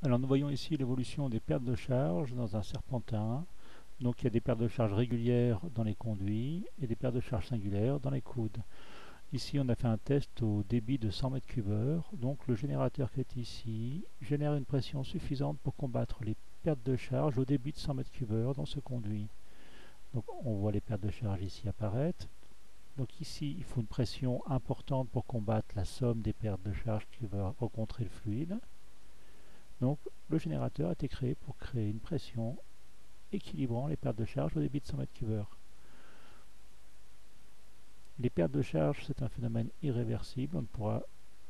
Alors nous voyons ici l'évolution des pertes de charge dans un serpentin. Donc il y a des pertes de charge régulières dans les conduits et des pertes de charge singulaires dans les coudes. Ici on a fait un test au débit de 100 m3. Donc le générateur qui est ici génère une pression suffisante pour combattre les pertes de charge au débit de 100 m3 dans ce conduit. Donc on voit les pertes de charge ici apparaître. Donc ici il faut une pression importante pour combattre la somme des pertes de charge qui va rencontrer le fluide. Donc le générateur a été créé pour créer une pression équilibrant les pertes de charge au débit de 100 m3. Les pertes de charge, c'est un phénomène irréversible. On ne pourra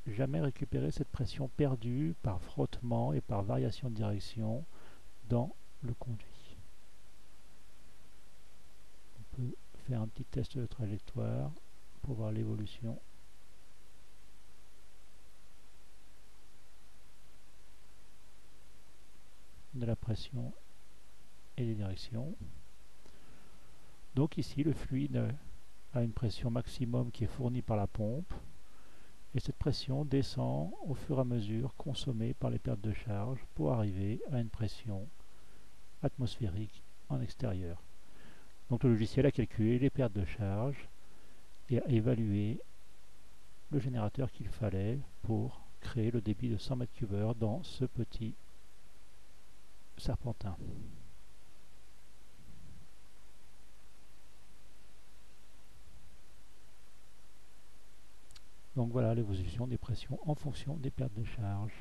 jamais récupérer cette pression perdue par frottement et par variation de direction dans le conduit. On peut faire un petit test de trajectoire pour voir l'évolution de la pression et des directions. Donc ici, le fluide a une pression maximum qui est fournie par la pompe, et cette pression descend au fur et à mesure consommée par les pertes de charge pour arriver à une pression atmosphérique en extérieur. Donc le logiciel a calculé les pertes de charge et a évalué le générateur qu'il fallait pour créer le débit de 100 m3 dans ce petit serpentin. Donc voilà l'évolution des pressions en fonction des pertes de charge.